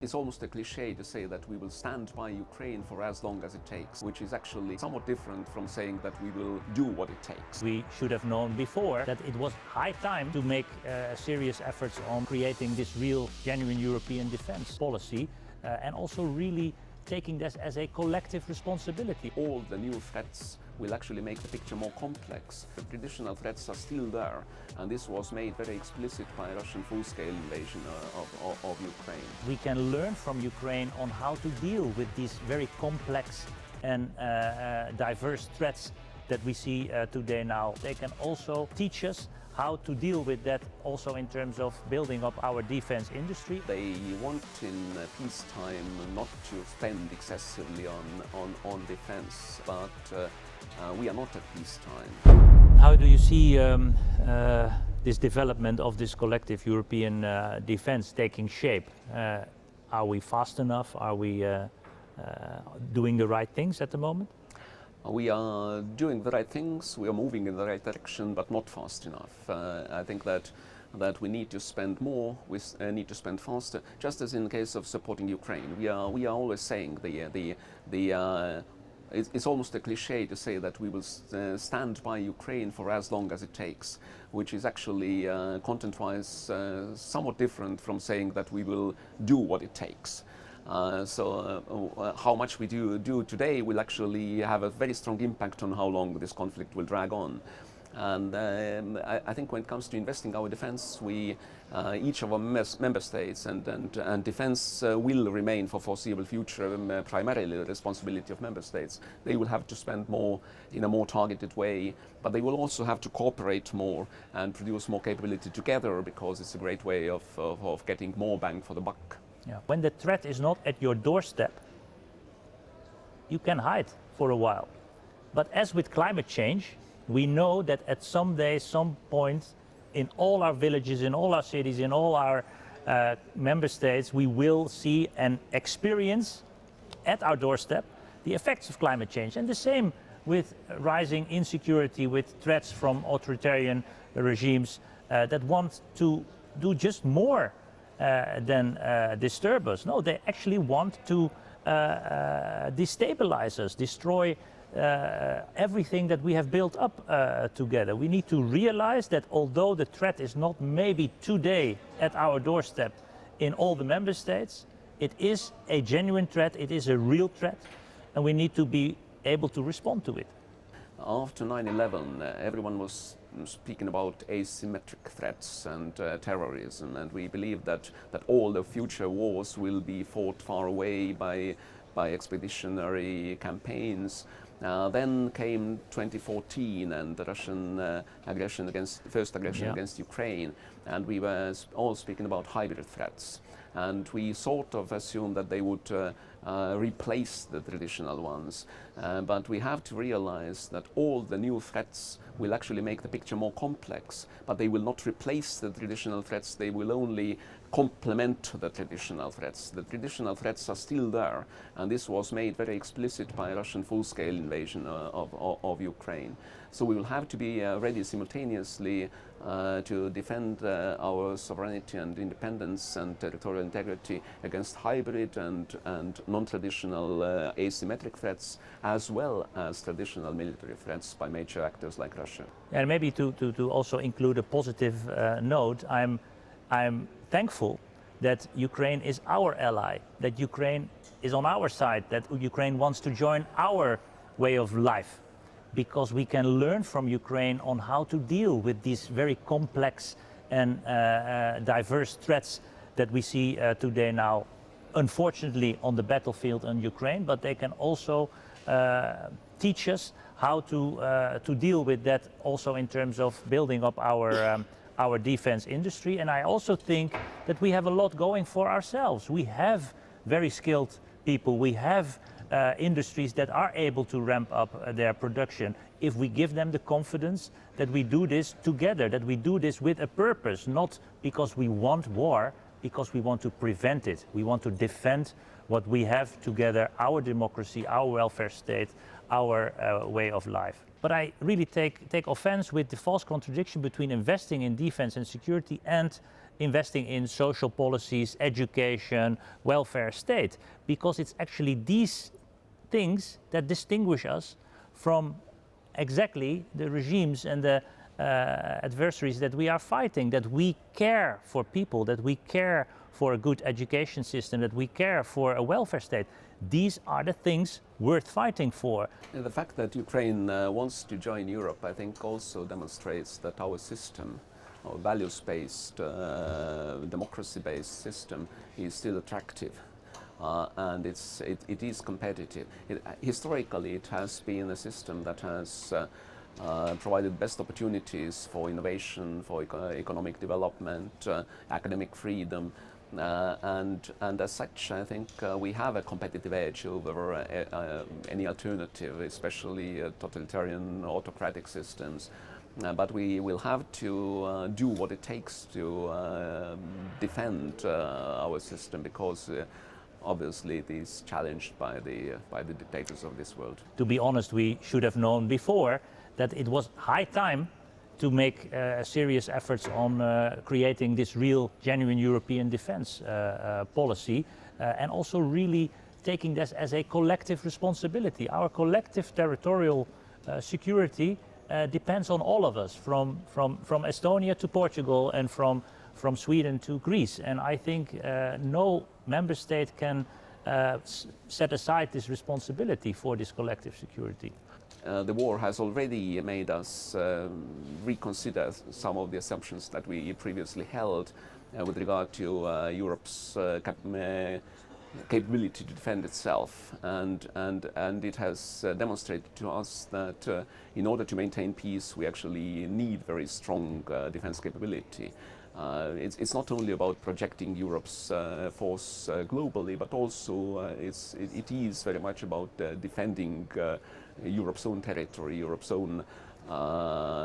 It's almost a cliche to say that we will stand by Ukraine for as long as it takes, which is actually somewhat different from saying that we will do what it takes. We should have known before that it was high time to make serious efforts on creating this real, genuine European defense policy and also really taking this as a collective responsibility. All the new threats will actually make the picture more complex. The traditional threats are still there, and this was made very explicit by Russian full-scale invasion of Ukraine. We can learn from Ukraine on how to deal with these very complex and diverse threats that we see today now. They can also teach us how to deal with that also in terms of building up our defense industry. They want in peacetime not to spend excessively on defense, but we are not at peacetime. How do you see this development of this collective European defense taking shape? Are we fast enough? Are we doing the right things at the moment? We are doing the right things, we are moving in the right direction, but not fast enough. I think that we need to spend more, we need to spend faster, just as in the case of supporting Ukraine. We are always saying it's almost a cliche to say that we will stand by Ukraine for as long as it takes, which is actually content-wise somewhat different from saying that we will do what it takes. How much we do today will actually have a very strong impact on how long this conflict will drag on. And I think when it comes to investing our defense, each of our member states and defense will remain for foreseeable future primarily the responsibility of member states. They will have to spend more in a more targeted way, but they will also have to cooperate more and produce more capability together, because it's a great way of getting more bang for the buck. Yeah. When the threat is not at your doorstep, you can hide for a while. But as with climate change, we know that at some day, some point, in all our villages, in all our cities, in all our member states, we will see and experience at our doorstep the effects of climate change. And the same with rising insecurity, with threats from authoritarian regimes that want to do just more than disturb us. No, they actually want to destabilize us, destroy everything that we have built up together. We need to realize that although the threat is not maybe today at our doorstep in all the member states, it is a genuine threat, it is a real threat, and we need to be able to respond to it. After 9/11, everyone was speaking about asymmetric threats and terrorism, and we believe that all the future wars will be fought far away by expeditionary campaigns. Then came 2014 and the Russian first aggression against Ukraine, and we were all speaking about hybrid threats. And we sort of assumed that they would replace the traditional ones. But we have to realize that all the new threats will actually make the picture more complex, but they will not replace the traditional threats, they will only complement the traditional threats. The traditional threats are still there, and this was made very explicit by Russian full-scale invasion of Ukraine. So we will have to be ready simultaneously to defend our sovereignty and independence and territorial integrity against hybrid and non-traditional asymmetric threats, as well as traditional military threats by major actors like Russia. And maybe to also include a positive note, I'm thankful that Ukraine is our ally, that Ukraine is on our side, that Ukraine wants to join our way of life, because we can learn from Ukraine on how to deal with these very complex and diverse threats that we see today now, unfortunately on the battlefield in Ukraine, but they can also teach us how to deal with that also in terms of building up our defense industry. And I also think that we have a lot going for ourselves. We have very skilled people, we have industries that are able to ramp up their production if we give them the confidence that we do this together, that we do this with a purpose, not because we want war, because we want to prevent it. We want to defend what we have together, our democracy, our welfare state, our way of life. But I really take offense with the false contradiction between investing in defense and security and investing in social policies, education, welfare state, because it's actually these things that distinguish us from exactly the regimes and the adversaries that we are fighting, that we care for people, that we care for a good education system, that we care for a welfare state. These are the things worth fighting for. And the fact that Ukraine wants to join Europe, I think, also demonstrates that our system, our values-based, democracy-based system is still attractive. And it is competitive. Historically, it has been a system that has provided best opportunities for innovation, for economic development, academic freedom, and as such, I think we have a competitive edge over any alternative, especially totalitarian autocratic systems. But we will have to do what it takes to defend our system, because obviously it is challenged by the dictators of this world. To be honest, we should have known before that it was high time to make serious efforts on creating this real, genuine European defense policy, and also really taking this as a collective responsibility. Our collective territorial security depends on all of us, from Estonia to Portugal and from Sweden to Greece. And I think no member state can set aside this responsibility for this collective security. The war has already made us reconsider some of the assumptions that we previously held with regard to Europe's capability to defend itself, and it has demonstrated to us that in order to maintain peace, we actually need very strong defense capability. It's not only about projecting Europe's force globally, but also it is very much about defending Europe's own territory, Europe's own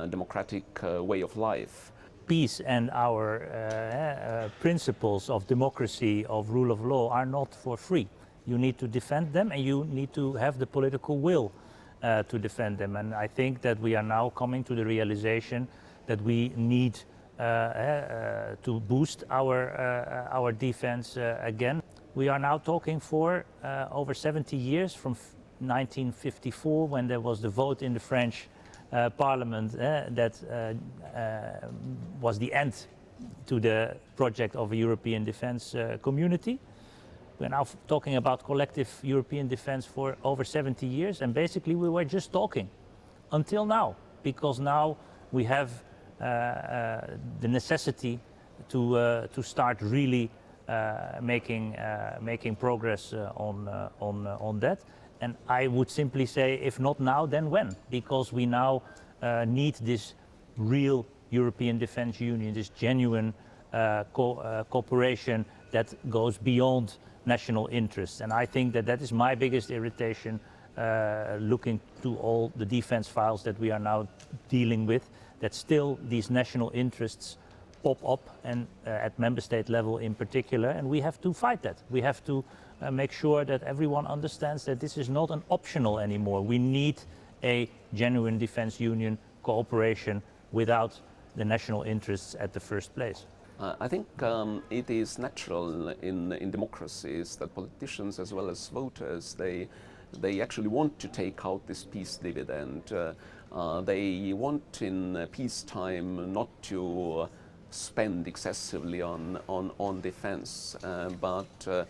democratic way of life. Peace and our principles of democracy, of rule of law, are not for free. You need to defend them, and you need to have the political will to defend them. And I think that we are now coming to the realization that we need to boost our defense again. We are now talking for over 70 years, from 1954, when there was the vote in the French Parliament that was the end to the project of a European defense community. We're now talking about collective European defense for over 70 years, and basically we were just talking until now, because now we have the necessity to start really making progress on that. And I would simply say, if not now, then when? Because we now need this real European Defence Union, this genuine cooperation that goes beyond national interests. And I think that is my biggest irritation, looking to all the defence files that we are now dealing with, that still these national interests pop up, and at member state level in particular, and we have to fight that. We have to make sure that everyone understands that this is not an optional anymore. We need a genuine defense union cooperation without the national interests at the first place. I think it is natural in democracies that politicians as well as voters, they actually want to take out this peace dividend. They want in peacetime not to spend excessively on defense, but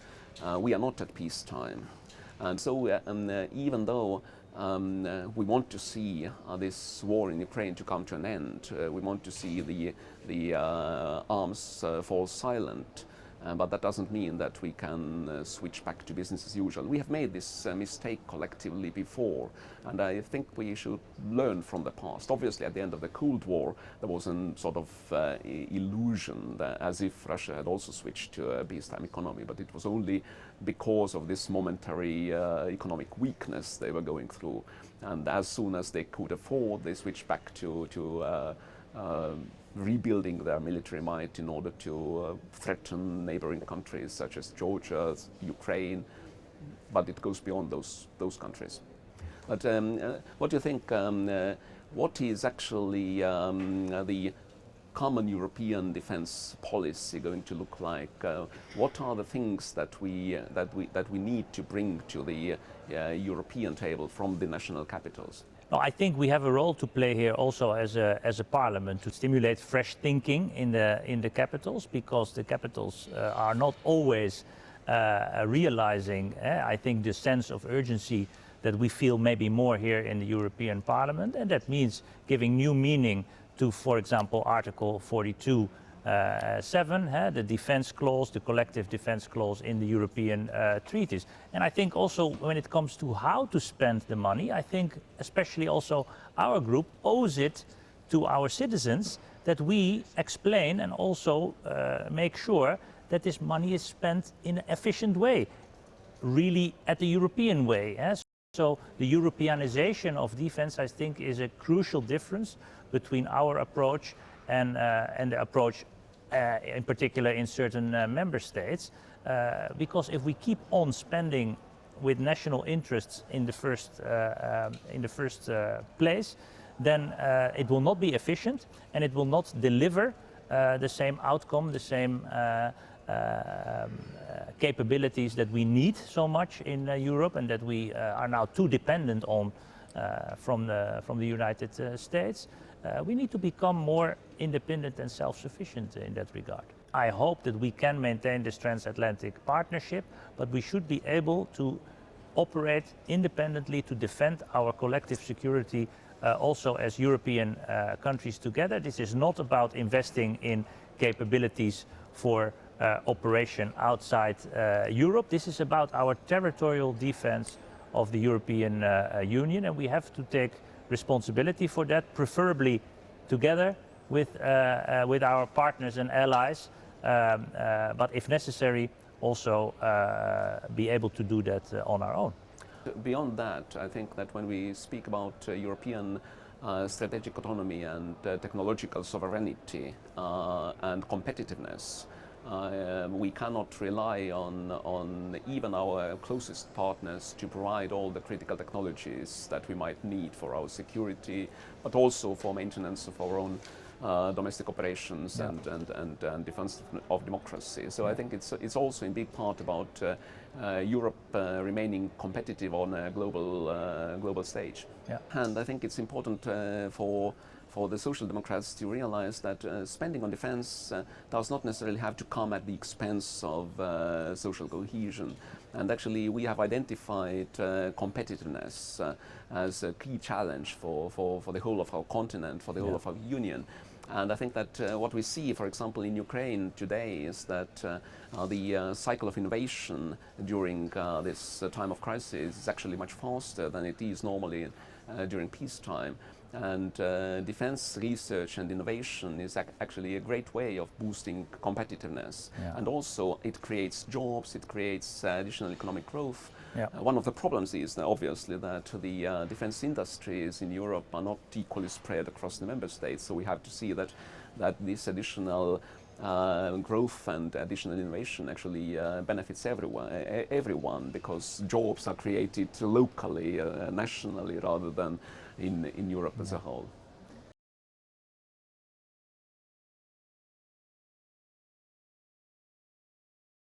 we are not at peacetime. And so even though we want to see this war in Ukraine to come to an end, we want to see the arms fall silent, but that doesn't mean that we can switch back to business as usual. We have made this mistake collectively before, and I think we should learn from the past. Obviously, at the end of the Cold War, there was a sort of illusion that as if Russia had also switched to a peacetime economy, but it was only because of this momentary economic weakness they were going through. And as soon as they could afford, they switched back to rebuilding their military might in order to threaten neighboring countries such as Georgia, Ukraine, but it goes beyond those countries. But what do you think, what is actually the common European defense policy going to look like? What are the things that we need to bring to the European table from the national capitals? No, I think we have a role to play here also as a parliament to stimulate fresh thinking in the capitals, because the capitals are not always realizing, I think, the sense of urgency that we feel maybe more here in the European Parliament, and that means giving new meaning to, for example, Article 42. 7, the defense clause, the collective defense clause in the European treaties. And I think also when it comes to how to spend the money, I think especially also our group owes it to our citizens that we explain and also make sure that this money is spent in an efficient way, really at the European way. So the Europeanization of defense, I think, is a crucial difference between our approach and the approach in particular in certain member states, because if we keep on spending with national interests in the first place, then it will not be efficient and it will not deliver the same outcome, the same capabilities that we need so much in Europe and that we are now too dependent on from the United States. We need to become more independent and self-sufficient in that regard. I hope that we can maintain this transatlantic partnership, but we should be able to operate independently to defend our collective security also as European countries together. This is not about investing in capabilities for operation outside Europe. This is about our territorial defense of the European Union, and we have to take responsibility for that, preferably together with our partners and allies, but if necessary, also be able to do that on our own. Beyond that, I think that when we speak about European strategic autonomy and technological sovereignty and competitiveness, we cannot rely on even our closest partners to provide all the critical technologies that we might need for our security, but also for maintenance of our own domestic operations and defense of democracy. So I think it's also in big part about Europe remaining competitive on a global stage. Yeah. And I think it's important for the Social Democrats to realize that spending on defense does not necessarily have to come at the expense of social cohesion. And actually we have identified competitiveness as a key challenge for the whole of our continent, for the whole of our union. And I think that what we see, for example, in Ukraine today is that the cycle of innovation during this time of crisis is actually much faster than it is normally during peacetime. And defense research and innovation is actually a great way of boosting competitiveness. Yeah. And also it creates jobs, it creates additional economic growth. Yeah. One of the problems is obviously that the defense industries in Europe are not equally spread across the member states. So we have to see that this additional growth and additional innovation actually benefits everyone, because jobs are created locally, nationally, rather than in Europe as a whole.